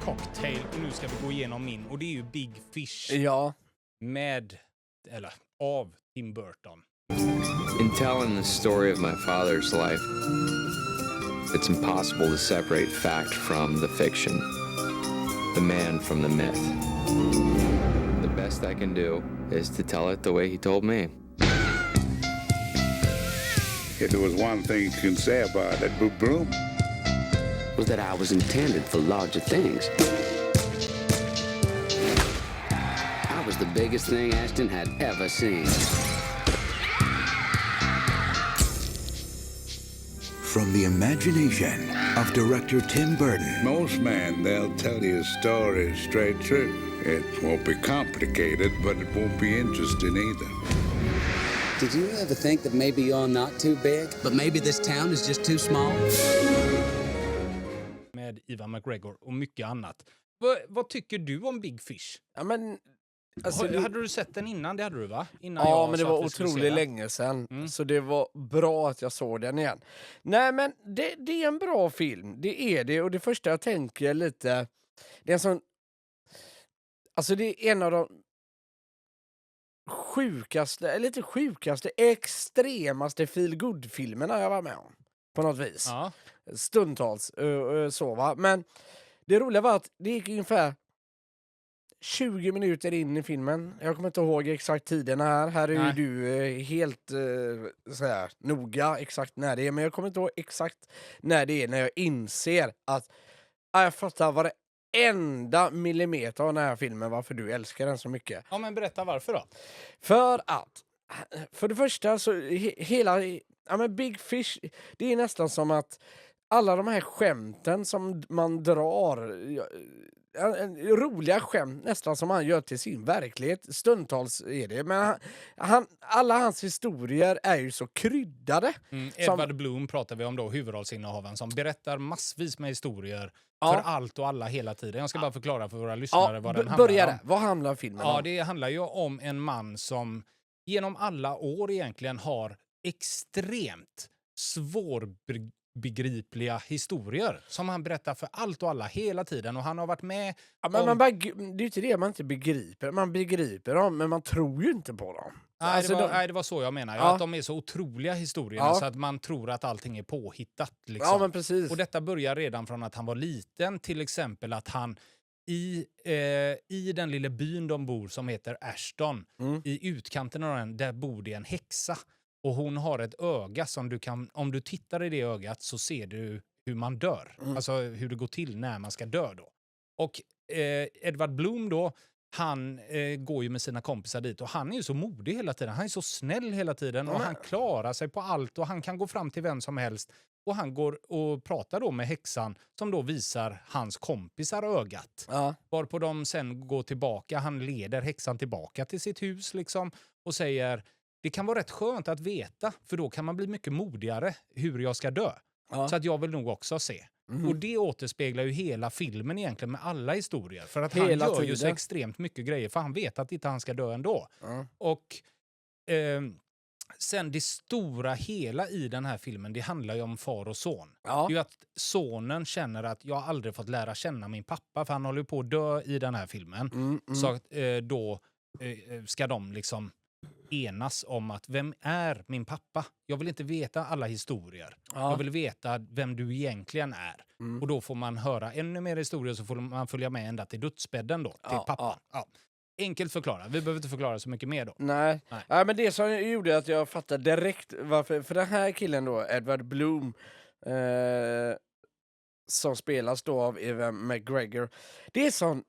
Cocktail och nu ska vi gå igenom min och det är ju Big Fish Ja. av Tim Burton. In telling the story of my father's life, it's impossible to separate fact from the fiction, the man from the myth. The best I can do is to tell it the way he told me. If there was one thing you can say about Edward Bloom, was that I was intended for larger things. I was the biggest thing Ashton had ever seen. From the imagination of director Tim Burton. most men, they'll tell you a story straight through. It won't be complicated, but it won't be interesting either. Did you ever think that maybe you're not too big, but maybe this town is just too small? Med Ivan McGregor och mycket annat. Vad tycker du om Big Fish? Ja, men... Alltså, Hade du sett den innan? Det hade du, va? Innan ja, jag men det sa var att vi skulle se otroligt den. länge sedan. Så det var bra att jag såg den igen. Nej, men det är en bra film. Det är det. Och det första jag tänker lite... Det är en sån... Alltså det är en av de extremaste feel-good-filmerna jag var med om. På något vis. Ja. Stundtals så, va. Men det roliga var att det gick ungefär 20 minuter in i filmen. Jag kommer inte ihåg exakt tiderna här. Här är ju Nej. du helt såhär, noga exakt när det är. Men jag kommer inte ihåg exakt när det är när jag inser att jag fattar varenda millimeter av den här filmen varför du älskar den så mycket. Ja, men berätta varför då. För att, för det första så men Big Fish, det är nästan som att alla de här skämten som man drar, roliga skämt nästan som han gör till sin verklighet, stundtals är det, men alla hans historier är ju så kryddade. Edward Bloom pratar vi om då, huvudrollsinnehavaren som berättar massvis med historier för allt och alla hela tiden. Jag ska bara förklara för våra lyssnare vad den handlar om. Vad handlar filmen om? Ja, det handlar ju om en man som genom alla år egentligen har extremt svårbegripliga historier som han berättar för allt och alla hela tiden, och han har varit med men det är ju inte det man inte begriper. Man begriper dem, men man tror ju inte på dem. Nej, det var så jag menar. Att de är så otroliga historierna så att man tror att allting är påhittat. Liksom. Ja, men precis. Och detta börjar redan från att han var liten. Till exempel att han i den lilla byn de bor som heter Ashton, i utkanten av den, där bor det en häxa. Och hon har ett öga som du kan, om du tittar i det ögat så ser du hur man dör. Alltså hur det går till när man ska dö då. Och Edward Bloom då, han går ju med sina kompisar dit och han är ju så modig hela tiden. Han är så snäll hela tiden och han klarar sig på allt och han kan gå fram till vem som helst. Och han går och pratar då med häxan som då visar hans kompisar ögat. Ja. Varpå de sen går tillbaka, han leder häxan tillbaka till sitt hus liksom och säger: det kan vara rätt skönt att veta, för då kan man bli mycket modigare hur jag ska dö. Ja. Så att jag vill nog också se. Och det återspeglar ju hela filmen egentligen med alla historier. För att han Hela gör ju tiden. så extremt mycket grejer, för han vet att inte han ska dö ändå. Och sen det stora hela i den här filmen, det handlar ju om far och son. Ja. Det är ju att sonen känner att jag aldrig fått lära känna min pappa, för han håller ju på att dö i den här filmen. Så då ska de liksom enas om att vem är min pappa? Jag vill inte veta alla historier. Jag vill veta vem du egentligen är. Och då får man höra ännu mer historier, så får man följa med ända till dödsbädden då, till pappan. Ja. Enkelt förklara. Vi behöver inte förklara så mycket mer då. Nej, men det som gjorde att jag fattade direkt varför, för den här killen då, Edward Bloom, som spelas då av Evan McGregor, det är sån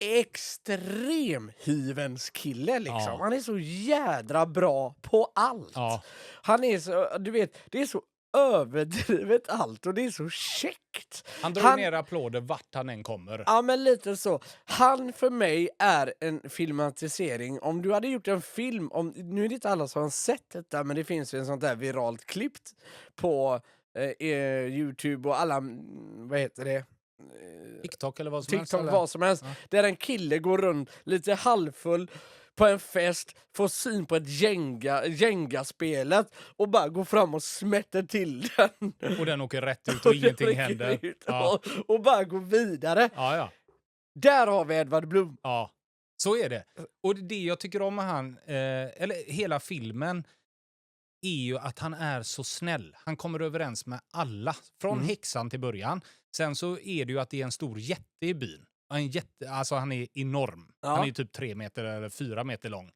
extrem hyvens kille liksom. Ja. Han är så jädra bra på allt. Ja. Han är så, du vet, det är så överdrivet allt och det är så käckt. Han drar ner applåder vart han än kommer. Ja, men lite så. Han för mig är en filmatisering. Om du hade gjort en film, nu är det inte alla som har sett detta, men det finns ju en sånt där viralt klipp på YouTube och alla, vad heter det? TikTok eller vad som helst. TikTok, eller? vad som helst. Ja. Där en kille går runt lite halvfull på en fest, får syn på ett Jenga-spelet och bara går fram och smätter till den. Och den åker rätt ut Och och den ingenting rycker händer. ut Ja. och bara går vidare. Ja. Där har vi Edward Blum. Ja, så är det. Och det jag tycker om med han, eller hela filmen, är ju att han är så snäll. Han kommer överens med alla. Från häxan till början. Sen så är det ju att det är en stor jätte i byn. Alltså han är enorm. Ja. Han är typ 3 meter eller 4 meter lång.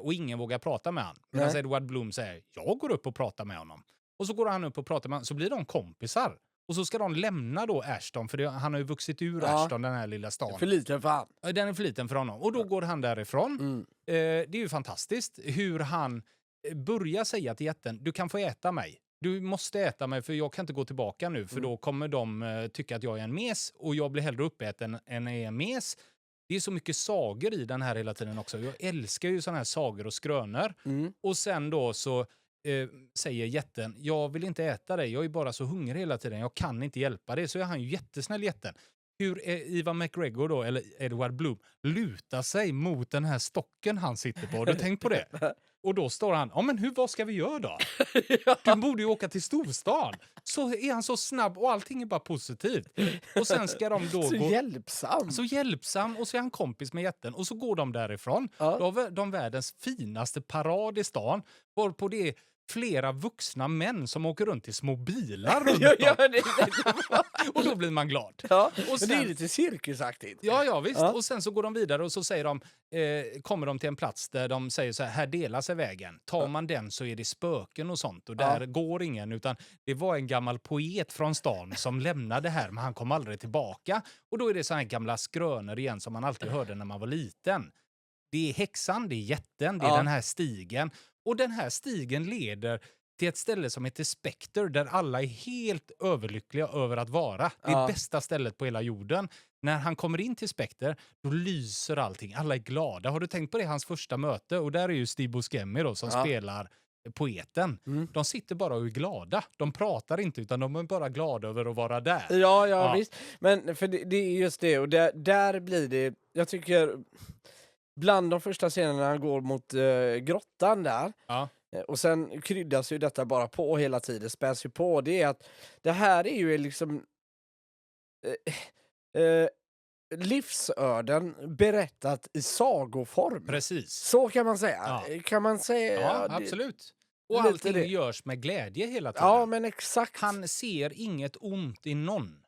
Och ingen vågar prata med han. Medan Nej. Edward Blum säger, jag går upp och pratar med honom. Och så går han upp och pratar med honom. Så blir de kompisar. Och så ska de lämna då Ashton. För han har ju vuxit ur Ashton, den här lilla stan. För liten för han. Den är för liten för honom. Och då går han därifrån. Det är ju fantastiskt hur han börjar säga till jätten, du kan få äta mig. Du måste äta mig för jag kan inte gå tillbaka nu. För då kommer de tycka att jag är en mes. Och jag blir hellre uppäten än en mes. Det är så mycket sagor i den här hela tiden också. Jag älskar ju såna här sagor och skrönor. Och sen då så säger jätten, jag vill inte äta dig. Jag är bara så hungrig hela tiden. Jag kan inte hjälpa dig. Så är han ju jättesnäll jätten. Hur Ivan McGregor då, eller Edward Blum, lutar sig mot den här stocken han sitter på. Har du tänkt på det? Och då står han, men vad ska vi göra då? Du borde ju åka till storstan. Så är han så snabb och allting är bara positivt. Och sen ska de då Så gå... hjälpsam. Så hjälpsam, och så är han kompis med jätten. Och så går de därifrån. Ja. Då har de världens finaste parad i stan. Varpå det är flera vuxna män som åker runt i små bilar runt om. Och då blir man glad. Ja, Och men det är sen- lite cirkusaktigt. Ja, visst. Ja. Och sen så går de vidare och så säger de, kommer de till en plats där de säger så här delar sig vägen. Tar man den så är det spöken och sånt. Och där går ingen, utan det var en gammal poet från stan som lämnade här, men han kom aldrig tillbaka. Och då är det så här gamla skrönor igen som man alltid hörde när man var liten. Det är häxan, det är jätten, det är den här stigen. Och den här stigen leder till ett ställe som heter Spectre, där alla är helt överlyckliga över att vara. Det är bästa stället på hela jorden. När han kommer in till Spectre, då lyser allting. Alla är glada. Har du tänkt på det, hans första möte? Och där är ju Steve Buscemi då, som spelar poeten. De sitter bara och är glada. De pratar inte, utan de är bara glada över att vara där. Ja, visst. Men för det är just det, och där blir det, jag tycker, bland de första scenerna när han går mot grottan där, Ja. och sen kryddas ju detta bara på hela tiden, späs ju på, det är att det här är ju liksom livsöden berättat i sagoform. Precis. Så kan man säga. Ja. Kan man säga? Ja, det- absolut. Och lite allting det. görs med glädje hela tiden. Ja, men exakt. Han ser inget ont i någon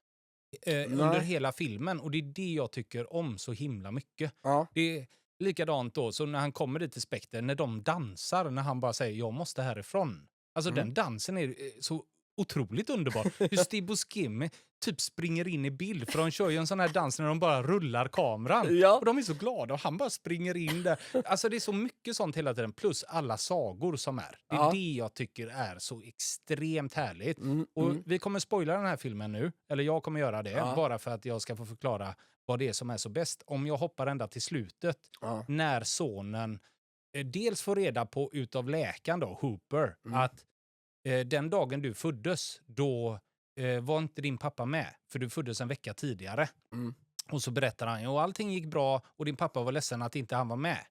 under hela filmen. Och det är det jag tycker om så himla mycket. Ja. Det är likadant då, så när han kommer dit till Spectre, när de dansar, när han bara säger jag måste härifrån. Alltså den dansen är så otroligt underbar. Hur Steve Buscemi typ springer in i bild, för de kör ju en sån här dans när de bara rullar kameran. Ja. Och de är så glada och han bara springer in där. Alltså det är så mycket sånt hela tiden, plus alla sagor som är. Det är det jag tycker är så extremt härligt. Och vi kommer spoila den här filmen nu, eller jag kommer göra det, bara för att jag ska få förklara vad det är som är så bäst. Om jag hoppar ända till slutet, när sonen dels får reda på utav läkaren då, Hooper, att den dagen du föddes, då var inte din pappa med, för du föddes en vecka tidigare. Och så berättar han, och allting gick bra och din pappa var ledsen att inte han var med.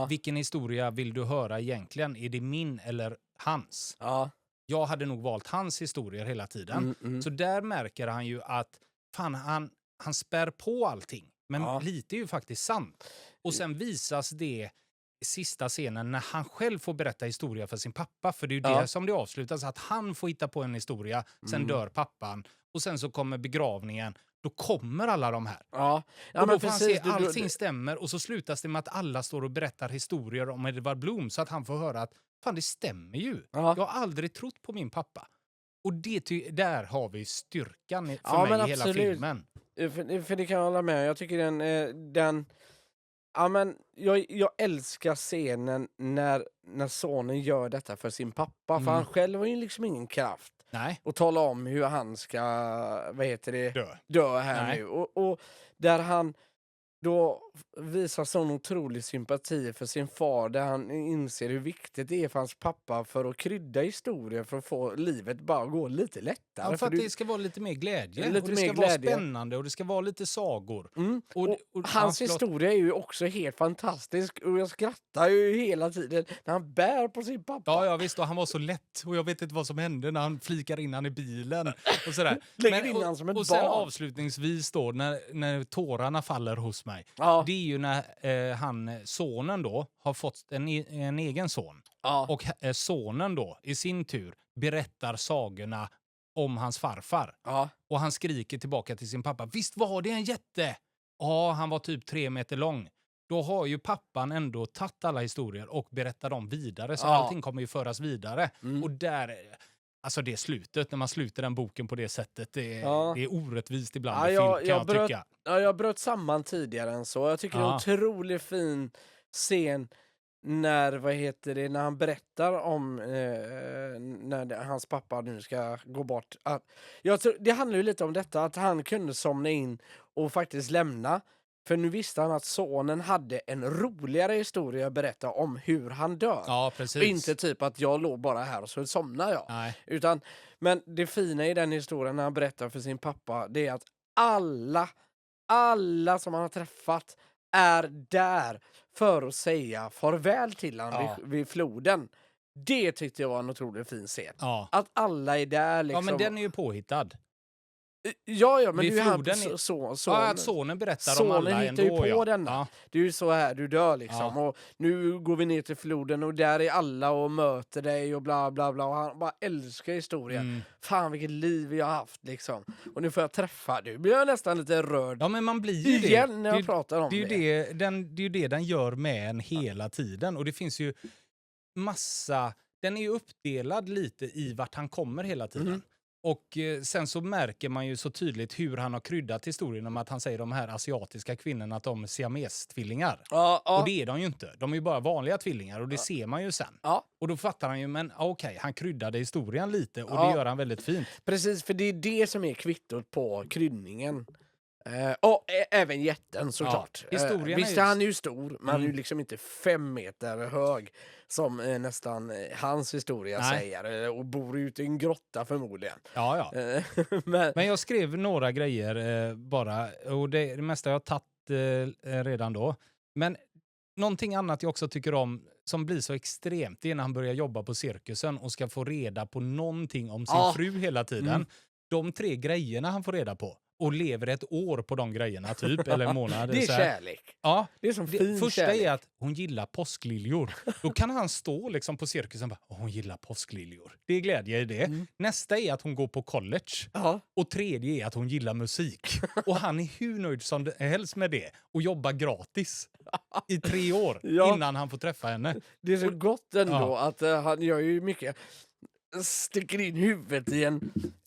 Vilken historia vill du höra egentligen? Är det min eller hans? Jag hade nog valt hans historier hela tiden. Så där märker han ju att fan, han spär på allting. Men lite är ju faktiskt sant. Och sen visas det sista scenen när han själv får berätta historia för sin pappa. För det är ju det som det avslutas, att han får hitta på en historia, sen dör pappan. Och sen så kommer begravningen, då kommer alla de här. Ja, Och men då får han precis, se allting stämmer, och så slutas det med att alla står och berättar historier om Edward Blum, så att han får höra att fan, det stämmer ju. Jag har aldrig trott på min pappa. Och där har vi styrkan för mig i hela filmen. För det kan jag hålla med. Jag tycker den ja, men jag älskar scenen när sonen gör detta för sin pappa. För han själv har ju liksom ingen kraft. Nej. Och tala om hur han ska, dö här Nej. nu. Och där han då visar sån otrolig sympati för sin far, där han inser hur viktigt det är för hans pappa för att krydda historien, för att få livet bara gå lite lättare. Ja, för att det ska vara lite mer glädje. Lite och det mer ska glädje. vara spännande och det ska vara lite sagor. Och hans historia är ju också helt fantastisk, och jag skrattar ju hela tiden när han bär på sin pappa. Ja, visst. Och han var så lätt. Och jag vet inte vad som hände när han flikar in han i bilen. Och sådär. Lägger in han som ett och sen barn. avslutningsvis då, när tårarna faller hos mig. Ja. Det är ju när sonen då har fått en egen son. Ja. Och sonen då i sin tur berättar sagorna om hans farfar. Ja. Och han skriker tillbaka till sin pappa. Visst var det en jätte? Ja, han var typ 3 meter lång. Då har ju pappan ändå tagit alla historier och berättat dem vidare. Så allting kommer ju föras vidare. Och där, alltså det slutet, när man slutar den boken på det sättet, det är orättvist ibland i film, kan jag tycka. Ja, jag bröt samman tidigare än så. Jag tycker det är en otroligt fin scen när han berättar om när hans pappa nu ska gå bort. Jag tror, det handlar ju lite om detta, att han kunde somna in och faktiskt lämna. För nu visste han att sonen hade en roligare historia att berätta om hur han dör. Ja, precis. Och inte typ att jag låg bara här och så somnar jag. Nej. Men det fina i den historien när han berättar för sin pappa, det är att alla som han har träffat är där för att säga farväl till honom vid floden. Det tyckte jag var en otroligt fin scen. Ja. Att alla är där liksom. Ja, men den är ju påhittad. Ja, men Vid det är ju han floden sonen. Ja, att sonen berättar om alla hittar ju ändå. på denna. Ja. Det är ju så här du dör liksom. Och nu går vi ner till floden och där är alla och möter dig och bla bla bla. Och han bara älskar historien. Fan vilket liv jag har haft liksom. Och nu får jag träffa. Nu blir jag nästan lite rörd. Ja, men man blir ju igen när jag pratar om det. Det är ju det den gör med en hela tiden. Och det finns ju massa... Den är ju uppdelad lite i vart han kommer hela tiden. Och sen så märker man ju så tydligt hur han har kryddat historien om att han säger de här asiatiska kvinnorna att de är siamestvillingar. Och det är de ju inte. De är ju bara vanliga tvillingar och det ser man ju sen. Och då fattar han ju, men okej, han kryddade historien lite och det gör han väldigt fint. Precis, för det är det som är kvittot på kryddningen. Och även jätten såklart. Historien visst är han ju stor, men han är ju liksom inte 5 meter hög som nästan hans historia säger. Och bor ute i en grotta förmodligen. Ja. Men jag skrev några grejer bara, och det mesta jag har tagit redan då. Men någonting annat jag också tycker om som blir så extremt, det är när han börjar jobba på cirkusen och ska få reda på någonting om sin fru hela tiden. De 3 grejerna han får reda på. Och lever ett år på de grejerna typ, eller en månad. Det är kärlek. Ja, det är som fin första kärlek. är att hon gillar påskliljor. Då kan han stå liksom på cirkusen och bara, hon gillar påskliljor. Det är glädje i det. Nästa är att hon går på college. Och tredje är att hon gillar musik. Och han är hur nöjd som helst med det. Och jobbar gratis i 3 år innan han får träffa henne. Det är så gott ändå att han gör ju mycket... sticker in huvudet i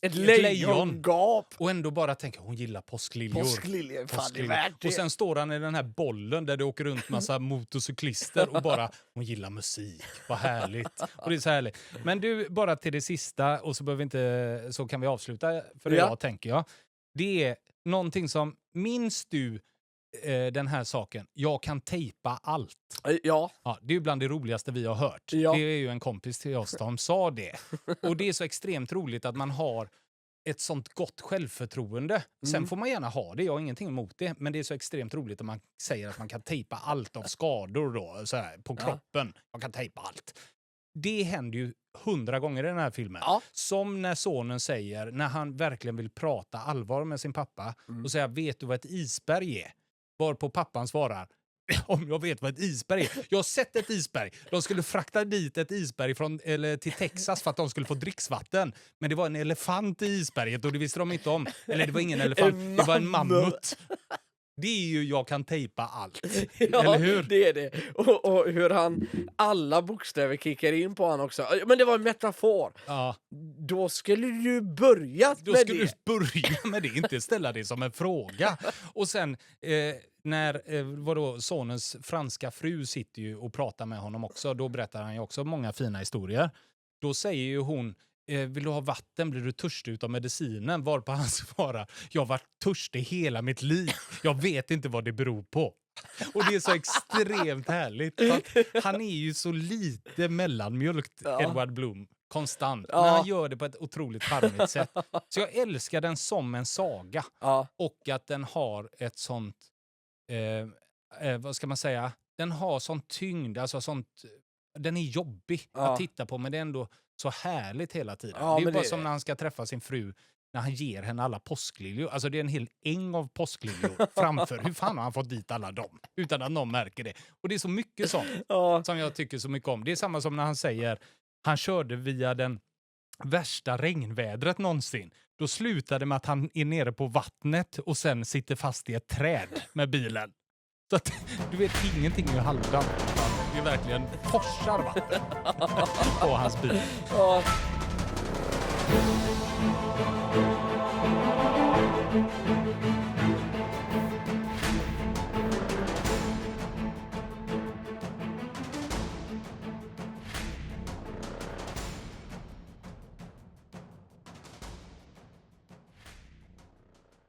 ett lejongap. Och ändå bara tänker, hon gillar påskliljor. Påskliljor, fan det är värt det. Och sen står han i den här bollen där det åker runt massa motorcyklister och bara, hon gillar musik. Vad härligt. Och det är så härligt. Men du, bara till det sista, och så behöver vi inte, så kan vi avsluta för idag tänker jag. Det är någonting som, minns du den här saken? Jag kan tejpa allt. Ja. Det är ju bland det roligaste vi har hört. Ja. Det är ju en kompis till oss som sa det. Och det är så extremt roligt att man har ett sånt gott självförtroende. Sen får man gärna ha det, jag har ingenting emot det. Men det är så extremt roligt att man säger att man kan tejpa allt av skador då, så här, på kroppen. Jag kan tejpa allt. Det händer ju 100 gånger i den här filmen. Som när sonen säger, när han verkligen vill prata allvar med sin pappa och säga, vet du vad ett isberg är? Varpå pappan svarar, om jag vet vad ett isberg är. Jag har sett ett isberg. De skulle frakta dit ett isberg till Texas för att de skulle få dricksvatten. Men det var en elefant i isberget och det visste de inte om. Eller det var ingen elefant, det var en mammut. Det är ju jag kan tejpa allt. Eller hur? Det är det. Och hur alla bokstäver kickar in på han också. Men det var en metafor. Då skulle du börja med det, inte ställa det som en fråga. Och sen när sonens franska fru sitter ju och pratar med honom också, då berättar han ju också många fina historier. Då säger ju hon, vill du ha vatten? Blir du törstig utav medicinen? Varpå han svarar, jag har varit törstig hela mitt liv. Jag vet inte vad det beror på. Och det är så extremt härligt. För att han är ju så lite mellanmjölkt, Edward Bloom. Konstant. Men han gör det på ett otroligt charmigt sätt. Så jag älskar den som en saga. Och att den har ett sånt... vad ska man säga? Den har sån tyngd. Alltså sånt... Den är jobbig att titta på, men det är ändå så härligt hela tiden. Det är bara som när han ska träffa sin fru, när han ger henne alla påskliljor. Alltså det är en hel äng av påskliljor framför. Hur fan har han fått dit alla dem? Utan att någon märker det. Och det är så mycket sånt som jag tycker så mycket om. Det är samma som när han säger, han körde via den värsta regnvädret någonsin. Då slutade med att han är nere på vattnet och sen sitter fast i ett träd med bilen. Så att du vet ingenting är halvdant. Det är verkligen forsar vatten på hans bil. Ja.